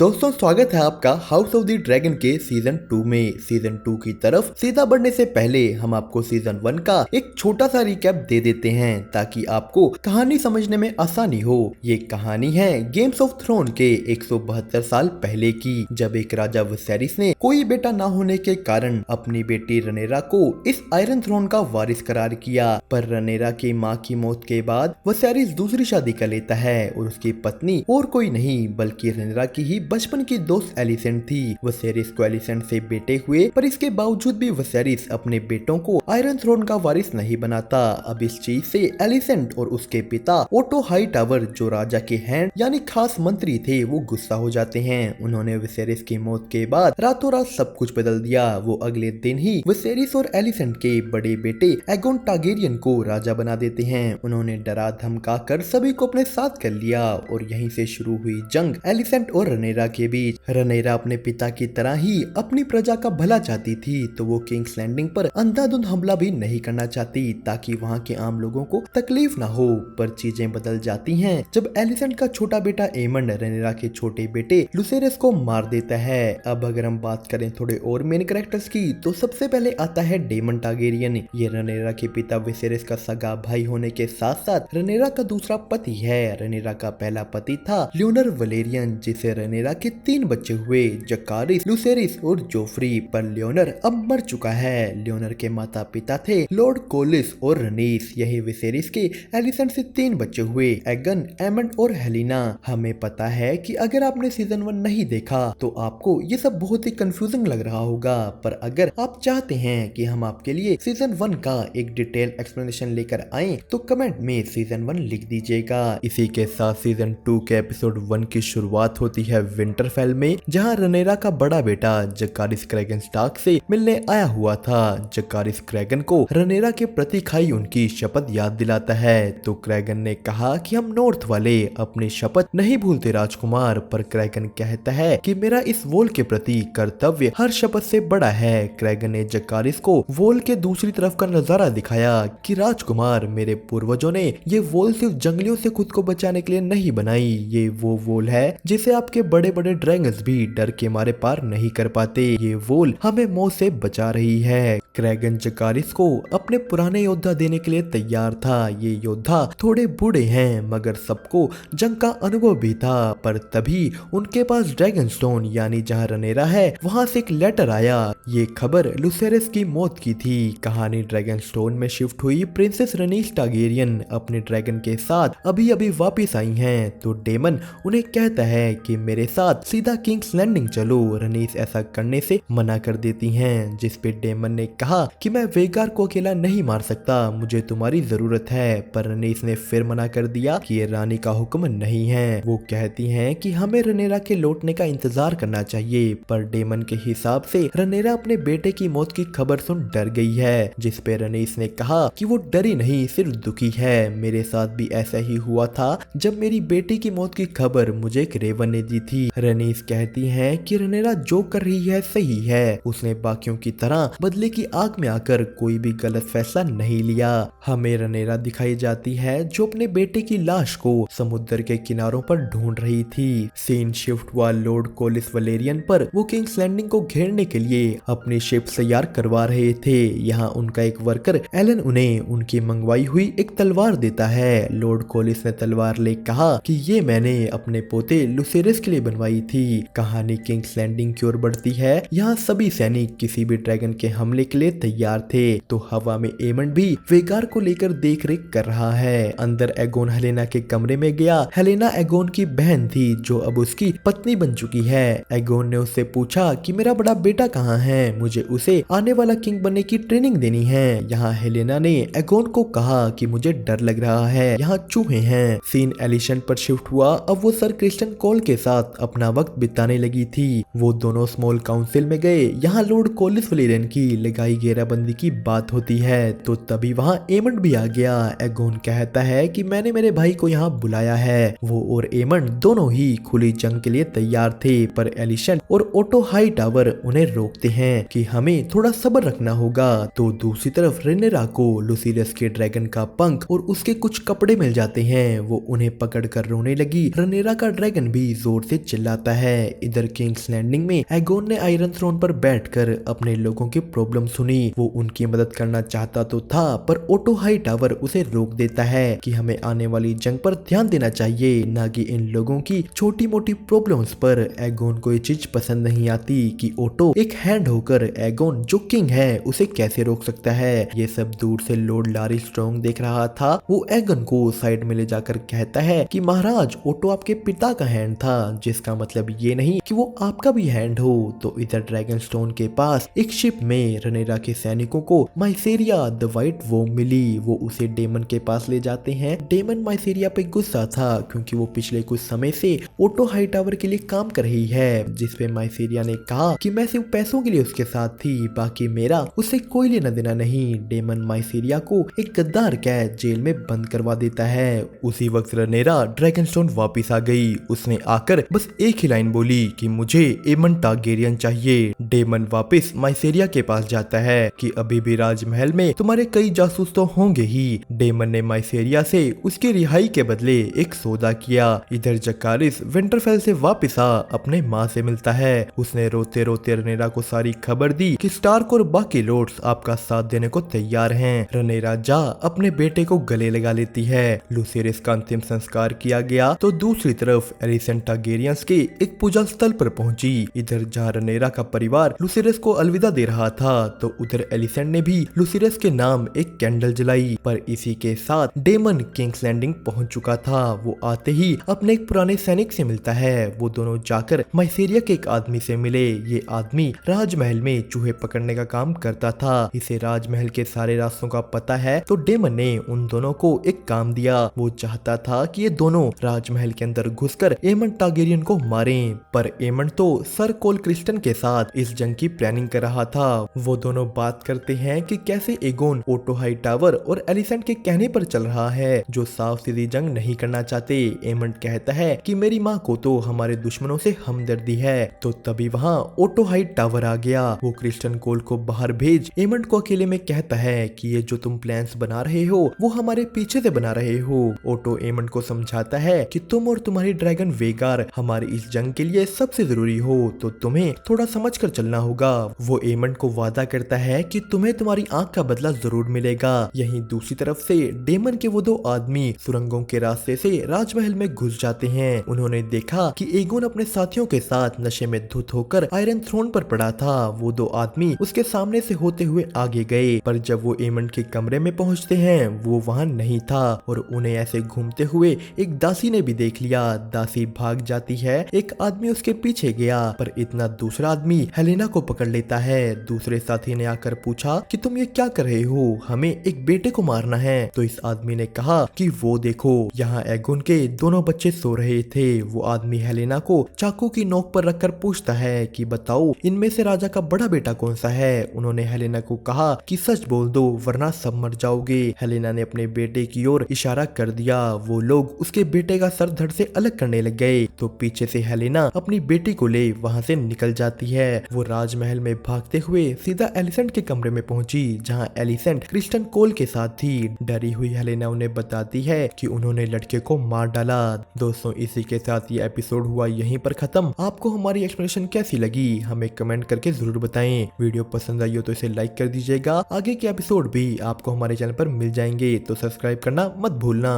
दोस्तों स्वागत है आपका हाउस ऑफ द ड्रैगन के सीजन 2 में। सीजन 2 की तरफ सीधा बढ़ने से पहले हम आपको सीजन 1 का एक छोटा सा रिकैप दे देते हैं ताकि आपको कहानी समझने में आसानी हो। ये कहानी है गेम्स ऑफ थ्रोन के 172 साल पहले की, जब एक राजा विसेरिस ने कोई बेटा ना होने के कारण अपनी बेटी रनेरा को इस आयरन थ्रोन का वारिस करार किया। पर रनेरा की माँ की मौत के बाद विसेरिस दूसरी शादी कर लेता है और उसकी पत्नी और कोई नहीं बल्कि रनेरा की ही बचपन की दोस्त एलिसेंट थी। विसेरिस को एलिसेंट से बेटे हुए, पर इसके बावजूद भी विसेरिस अपने बेटों को आयरन थ्रोन का वारिस नहीं बनाता। अब इस चीज से एलिसेंट और उसके पिता ओटो हाईटावर, जो राजा के हैंड यानी खास मंत्री थे, वो गुस्सा हो जाते हैं। उन्होंने विसेरिस की मौत के बाद रातों रात सब कुछ बदल दिया। वो अगले दिन ही विसेरिस और एलिसेंट के बड़े बेटे एगोन टारगेरियन को राजा बना देते हैं। उन्होंने डरा धमका कर सभी को अपने साथ कर लिया और यहीं से शुरू हुई जंग एलिसेंट और रनेरा के बीच। रनेरा अपने पिता की तरह ही अपनी प्रजा का भला चाहती थी, तो वो किंग्स लैंडिंग पर अंधाधुंध हमला भी नहीं करना चाहती ताकि वहाँ के आम लोगों को तकलीफ ना हो। पर चीजें बदल जाती हैं जब एलिसेंट का छोटा बेटा एमंड रनेरा के छोटे बेटे लुसेरस को मार देता है। अब अगर हम बात करें थोड़े और मेन कैरेक्टर्स की, तो सबसे पहले आता है डेमन टारगेरियन। ये रनेरा के पिता विसेरिस का सगा भाई होने के साथ साथ रनेरा का दूसरा पति है। रनेरा का पहला पति था लियोनर वलेरियन, जिसे रनेरा के 3 बच्चे हुए, जकारिस, लुसेरिस और जोफ्री। पर लियोनर अब मर चुका है। लियोनर के माता पिता थे लॉर्ड कोलिस और रनीस। यही विसेरिस के एलिसेंट से 3 बच्चे हुए, एगन, एमंड और हेलिना। हमें पता है कि अगर आपने सीजन 1 नहीं देखा तो आपको ये सब बहुत ही कंफ्यूजिंग लग रहा होगा, पर अगर आप चाहते हैं कि हम आपके लिए सीजन 1 का एक डिटेल एक्सप्लेनेशन लेकर आए तो कमेंट में सीजन 1 लिख दीजिएगा। इसी के साथ सीजन 2 के एपिसोड 1 की शुरुआत होती है विंटरफेल में, जहां रनेरा का बड़ा बेटा जकारिस क्रैगन स्टार्क से मिलने आया हुआ था। जकारिस क्रैगन को रनेरा के प्रति खाई उनकी शपथ याद दिलाता है, तो क्रैगन ने कहा कि हम नॉर्थ वाले अपनी शपथ नहीं भूलते राजकुमार। पर क्रैगन कहता है कि मेरा इस वोल के प्रति कर्तव्य हर शपथ से बड़ा है। क्रैगन ने जकारिस को वोल के दूसरी तरफ का नजारा दिखाया कि राजकुमार, मेरे पूर्वजों ने ये वोल सिर्फ जंगलियों से खुद को बचाने के लिए नहीं बनाई। ये वो वोल है जिसे आपके बड़े बड़े ड्रैगन्स भी डर के मारे पार नहीं कर पाते। ये वोल हमें मौत से बचा रही है। क्रैगन जकारिस को अपने पुराने योद्धा देने के लिए तैयार था। ये योद्धा थोड़े बूढ़े हैं मगर सबको जंग का अनुभव भी था। पर तभी उनके पास ड्रैगन स्टोन यानी जहाँ रनेरा है वहां से एक लेटर आया। ये खबर लुसेरिस की मौत की थी। कहानी ड्रैगन स्टोन में शिफ्ट हुई प्रिंसेस रनीस टारगेरियन अपने ड्रैगन के साथ अभी अभी वापिस आई हैं, तो डेमन उन्हें कहता है कि मेरे साथ सीधा किंग्स लैंडिंग चलो। रनीस ऐसा करने से मना कर देती हैं, जिस पे डेमन ने कहा कि मैं वेगार को अकेला नहीं मार सकता, मुझे तुम्हारी जरूरत है। पर रनीस ने फिर मना कर दिया कि ये रानी का हुक्म नहीं है। वो कहती हैं कि हमें रनेरा के लौटने का इंतजार करना चाहिए। पर डेमन के हिसाब से रनेरा अपने बेटे की मौत की खबर सुन डर गई है, जिस पे रनीस ने कहा कि वो डरी नहीं, सिर्फ दुखी है। मेरे साथ भी ऐसा ही हुआ था जब मेरी बेटी की मौत की खबर मुझे एक रेवन ने दी थी। रनीस कहती हैं कि रनेरा जो कर रही है सही है। उसने बाकियों की तरह बदले की आग में आकर कोई भी गलत फैसला नहीं लिया। हमें रनेरा दिखाई जाती है जो अपने बेटे की लाश को समुद्र के किनारों पर ढूंढ रही थी। सीन शिफ्ट हुआ लॉर्ड कोलिस वलेरियन पर। वो किंग्स लैंडिंग को घेरने के लिए अपनी शिप तैयार करवा रहे थे। यहाँ उनका एक वर्कर एलन उन्हें उनकी मंगवाई हुई एक तलवार देता है। लॉर्ड कोलिस ने तलवार ले कहा कि ये मैंने अपने पोते लुसेरिस के लिए बनवाई थी। कहानी किंग्स लैंडिंग की ओर बढ़ती है। यहाँ सभी सैनिक किसी भी ड्रैगन के हमले के लिए तैयार थे, तो हवा में एमंड भी वेगार को लेकर देख रेख कर रहा है। अंदर एगोन हेलेना के कमरे में गया। हेलेना एगोन की बहन थी जो अब उसकी पत्नी बन चुकी है। एगोन ने उससे पूछा कि मेरा बड़ा बेटा कहाँ है, मुझे उसे आने वाला किंग बनने की ट्रेनिंग देनी है। यहाँ हेलेना ने एगोन को कहा कि मुझे डर लग रहा है, यहाँ चूहे हैं। सीन एलिशेंट पर शिफ्ट हुआ। अब वो सर क्रिस्टन कोल के साथ अपना वक्त बिताने लगी थी। वो दोनों स्मॉल काउंसिल में गए। यहाँ लॉर्ड कोलिस वलेरियन की लगाई घेराबंदी की बात होती है, तो तभी वहाँ एमंड भी आ गया। एगोन कहता है कि मैंने मेरे भाई को यहाँ बुलाया है। वो और एमंड दोनों ही खुली जंग के लिए तैयार थे, पर एलिशेंट और ओटो हाईटावर उन्हें रोकते हैं कि हमें थोड़ा सब्र रखना होगा। तो दूसरी तरफ रेनेरा को लुसीरियस के ड्रैगन का पंख और उसके कुछ कपड़े मिल जाते हैं। वो उन्हें पकड़ कर रोने लगी। रनेरा का ड्रैगन भी जोर से चिल्लाता है। इधर किंग्स लैंडिंग में एगोन ने आयरन थ्रोन पर बैठकर अपने लोगों की प्रॉब्लम सुनी। वो उनकी मदद करना चाहता तो था, पर ओटो हाई टावर उसे रोक देता है कि हमें आने वाली जंग पर ध्यान देना चाहिए, ना कि इन लोगों की छोटी मोटी प्रॉब्लम्स पर। एगोन को ये चीज पसंद नहीं आती कि ओटो एक हैंड होकर एगोन जो किंग है उसे कैसे रोक सकता है। ये सब दूर से लॉर्ड लारी स्ट्रॉन्ग देख रहा था। वो एगोन को साइड में ले जाकर कहता है कि महाराज, ओटो आपके पिता का हैंड था, जिसका मतलब ये नहीं कि वो आपका भी हैंड हो। तो इधर ड्रैगन स्टोन के पास एक शिप में रनेरा के सैनिकों को माइसेरिया द व्हाइट वोम मिली। वो उसे डेमन के पास ले जाते हैं। डेमन माइसेरिया पे गुस्सा था क्योंकि वो पिछले कुछ समय से ओटो हाई टावर के लिए काम कर रही है, जिसपे माइसेरिया ने कहा कि मैं सिर्फ पैसों के लिए उसके साथ थी, बाकी मेरा उससे कोई लेना देना नहीं। डेमन माइसेरिया को एक गद्दार कैद जेल में बंद करवा देता है। उसी वक्त रनेरा ड्रैगन स्टोन वापिस आ गई। उसने आकर बस एक ही लाइन बोली कि मुझे एमन टारगेरियन चाहिए। डेमन वापस माइसेरिया के पास जाता है कि अभी भी राजमहल में तुम्हारे कई जासूस तो होंगे ही। डेमन ने माइसेरिया से उसकी रिहाई के बदले एक सौदा किया। इधर जकारिस विंटरफेल से वापस आ अपने माँ से मिलता है। उसने रोते रोते रनेरा को सारी खबर दी कि स्टार्क और बाकी लॉर्ड्स आपका साथ देने को तैयार हैं। रनेरा जा अपने बेटे को गले लगा लेती है। लुसिरिस का अंतिम संस्कार किया गया तो दूसरी तरफ एलिसेंट टारगेरियंस के एक पूजा स्थल पर पहुंची। इधर जहाँ रनेरा का परिवार लुसिरिस को अलविदा दे रहा था, तो उधर एलिसेंट ने भी लुसिरिस के नाम एक कैंडल जलाई। पर इसी के साथ डेमन किंग्स लैंडिंग पहुंच चुका था। वो आते ही अपने एक पुराने सैनिक से मिलता है। वो दोनों जाकर माइसेरिया के एक आदमी से मिले। ये आदमी राजमहल में चूहे पकड़ने का काम करता था। इसे राजमहल के सारे रास्तों का पता है, तो डेमन ने उन दोनों को एक काम दिया। वो चाहता था कि ये दोनों राजमहल के अंदर घुसकर एमन टारगेरियन को मारें, पर एमन तो सर कोल क्रिस्टन के साथ इस जंग की प्लानिंग कर रहा था। वो दोनों बात करते हैं कि कैसे एगोन ओटो हाई टावर और एलिसेंट के कहने पर चल रहा है, जो साफ सीधी जंग नहीं करना चाहते। एमन कहता है कि मेरी माँ को तो हमारे दुश्मनों से हमदर्दी है। तो तभी वहाँ ओटो हाई टावर आ गया। वो क्रिस्टन कोल को बाहर भेज एमन को अकेले में कहता है कि ये जो तुम प्लान्स बना रहे हो वो हमारे पीछे से बना रहे हो। ओटो एमन को समझाता है कि तुम और तुम्हारी ड्रैगन वेगार हमारी इस जंग के लिए सबसे जरूरी हो, तो तुम्हें थोड़ा समझ कर चलना होगा। वो एमन को वादा करता है कि तुम्हें तुम्हारी आंख का बदला जरूर मिलेगा। यहीं दूसरी तरफ से डेमन के वो दो आदमी सुरंगों के रास्ते से राजमहल में घुस जाते हैं। उन्होंने देखा कि एगोन अपने साथियों के साथ नशे में धुत होकर आयरन थ्रोन पर पड़ा था। वो दो आदमी उसके सामने से होते हुए आगे गए, पर जब वो एमन के कमरे में पहुंचते हैं वो वहां नहीं था और उन्हें ऐसे घूमते हुए एक दासी ने भी देख लिया। दासी भाग जाती है। एक आदमी उसके पीछे गया, पर इतना दूसरा आदमी हेलेना को पकड़ लेता है। दूसरे साथी ने आकर पूछा कि तुम ये क्या कर रहे हो, हमें एक बेटे को मारना है। तो इस आदमी ने कहा कि वो देखो, यहाँ एगोन के दोनों बच्चे सो रहे थे। वो आदमी हेलेना को चाकू की नोक पर रखकर पूछता है कि बताओ इनमें से राजा का बड़ा बेटा कौन सा है। उन्होंने हेलेना को कहा कि सच बोल दो वरना सब मर जाओगे। हेलेना ने अपने बेटे की ओर इशारा कर दिया। वो लोग उसके बेटे का सर धड़ से अलग करने लग गए, तो पीछे से हेलेना अपनी बेटी को ले वहां से निकल जाती है। वो राजमहल में भागते हुए सीधा एलिसेंट के कमरे में पहुंची, जहां एलिसेंट क्रिस्टन कोल के साथ थी। डरी हुई हेलेना उन्हें बताती है कि उन्होंने लड़के को मार डाला। दोस्तों, इसी के साथ ये एपिसोड हुआ यहीं पर खत्म। आपको हमारी एक्सप्लेनेशन कैसी लगी हमें कमेंट करके जरूर बताएं। वीडियो पसंद आई हो तो इसे लाइक कर दीजिएगा। आगे के एपिसोड भी आपको हमारे चैनल पर मिल जाएंगे, तो सब्सक्राइब करना मत भूलना।